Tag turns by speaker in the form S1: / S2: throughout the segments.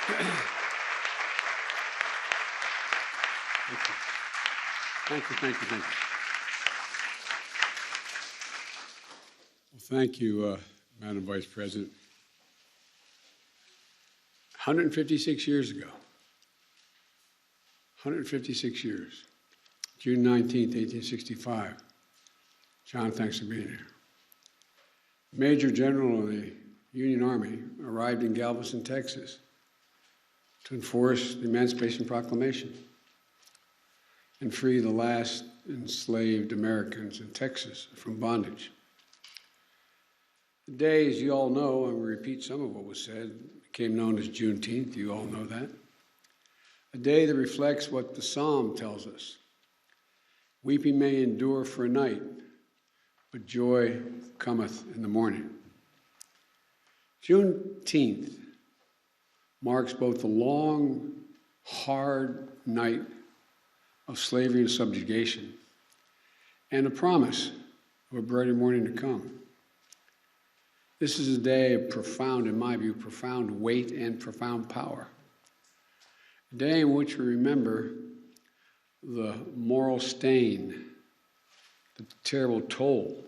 S1: Thank you. Well, thank you, Madam Vice President. 156 years ago, 156 years, June 19th, 1865. John, thanks for being here. Major General of the Union Army arrived in Galveston, Texas, to enforce the Emancipation Proclamation and free the last enslaved Americans in Texas from bondage. The day, as you all know, and we repeat some of what was said, became known as Juneteenth. You all know that. A day that reflects what the Psalm tells us. Weeping may endure for a night, but joy cometh in the morning. Juneteenth marks both the long, hard night of slavery and subjugation and a promise of a brighter morning to come. This is a day of profound, in my view, profound weight and profound power. A day in which we remember the moral stain, the terrible toll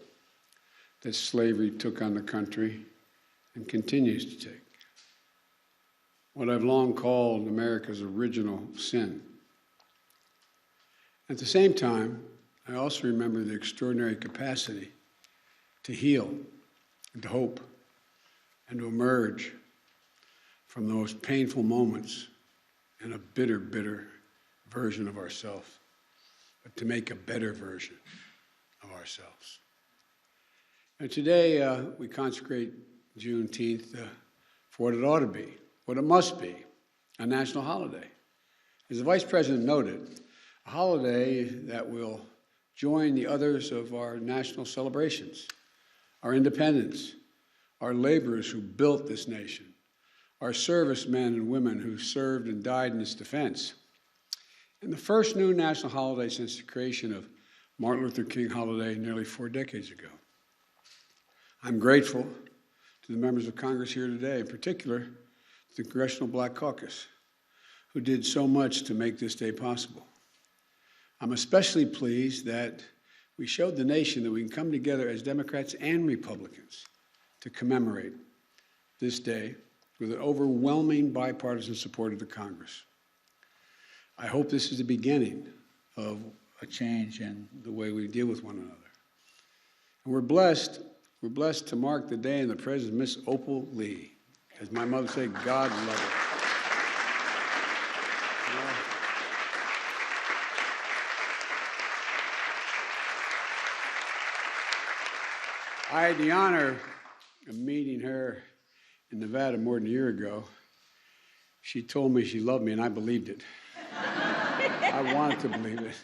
S1: that slavery took on the country and continues to take. What I've long called America's original sin. At the same time, I also remember the extraordinary capacity to heal and to hope and to emerge from those painful moments in a bitter, bitter version of ourselves, but to make a better version of ourselves. And today, we consecrate Juneteenth for what it ought to be, what it must be, a national holiday. As the Vice President noted, a holiday that will join the others of our national celebrations, our independence, our laborers who built this nation, our servicemen and women who served and died in its defense, and the first new national holiday since the creation of Martin Luther King holiday nearly 4 decades ago. I'm grateful to the members of Congress here today, in particular the Congressional Black Caucus, who did so much to make this day possible. I'm especially pleased that we showed the nation that we can come together as Democrats and Republicans to commemorate this day with an overwhelming bipartisan support of the Congress. I hope this is the beginning of a change in the way we deal with one another. And we're blessed to mark the day in the presence of Miss Opal Lee. As my mother said, God love her. I had the honor of meeting her in Nevada more than a year ago. She told me she loved me, and I believed it. I wanted to believe it.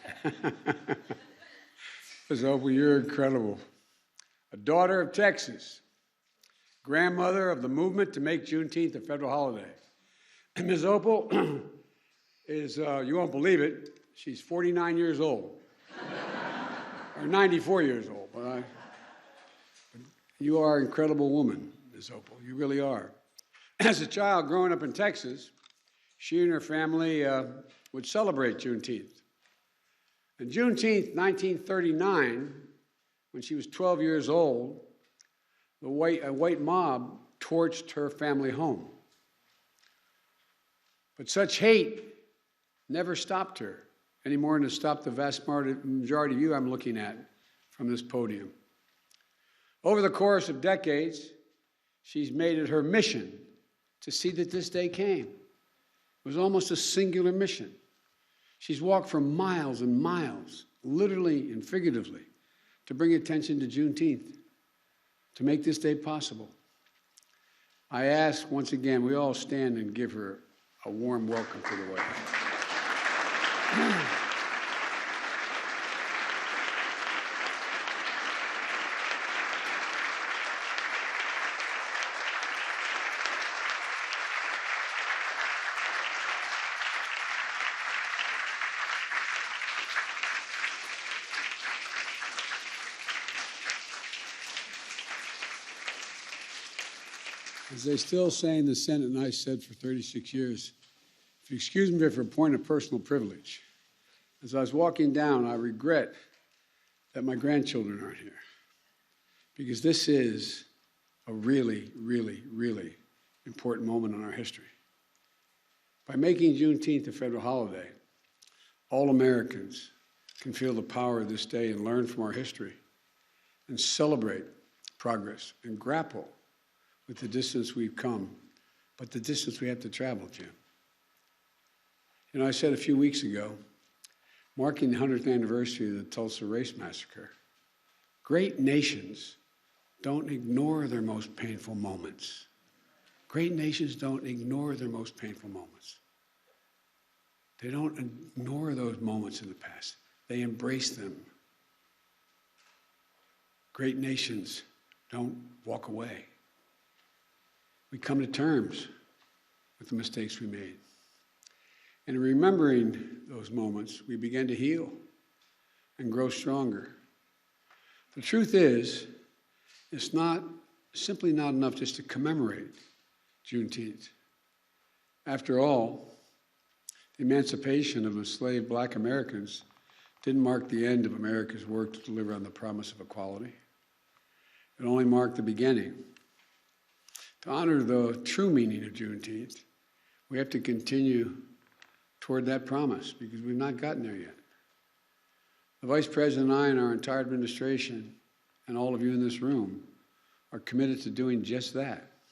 S1: Ms. Opal, you're incredible. A daughter of Texas, grandmother of the movement to make Juneteenth a federal holiday. And Ms. Opal is, you won't believe it, she's 49 years old, or 94 years old. But you are an incredible woman, Ms. Opal. You really are. As a child growing up in Texas, she and her family would celebrate Juneteenth. And Juneteenth, 1939, when she was 12 years old, a white mob torched her family home. But such hate never stopped her, any more than it stopped the vast majority of you I'm looking at from this podium. Over the course of decades, she's made it her mission to see that this day came. It was almost a singular mission. She's walked for miles and miles, literally and figuratively, to bring attention to Juneteenth, to make this day possible. I ask once again, we all stand and give her a warm welcome to the White House. As they still say in the Senate, and I said for 36 years, if you excuse me for a point of personal privilege, as I was walking down, I regret that my grandchildren aren't here, because this is a really, really, really important moment in our history. By making Juneteenth a federal holiday, all Americans can feel the power of this day and learn from our history and celebrate progress and grapple with the distance we've come, but the distance we have to travel, Jim. You know, I said a few weeks ago, marking the 100th anniversary of the Tulsa Race Massacre, great nations don't ignore their most painful moments. Great nations don't ignore their most painful moments. They don't ignore those moments in the past. They embrace them. Great nations don't walk away. We come to terms with the mistakes we made. And in remembering those moments, we begin to heal and grow stronger. The truth is, it's simply not enough just to commemorate Juneteenth. After all, the emancipation of enslaved Black Americans didn't mark the end of America's work to deliver on the promise of equality. It only marked the beginning. To honor the true meaning of Juneteenth, we have to continue toward that promise, because we've not gotten there yet. The Vice President and I and our entire administration and all of you in this room are committed to doing just that.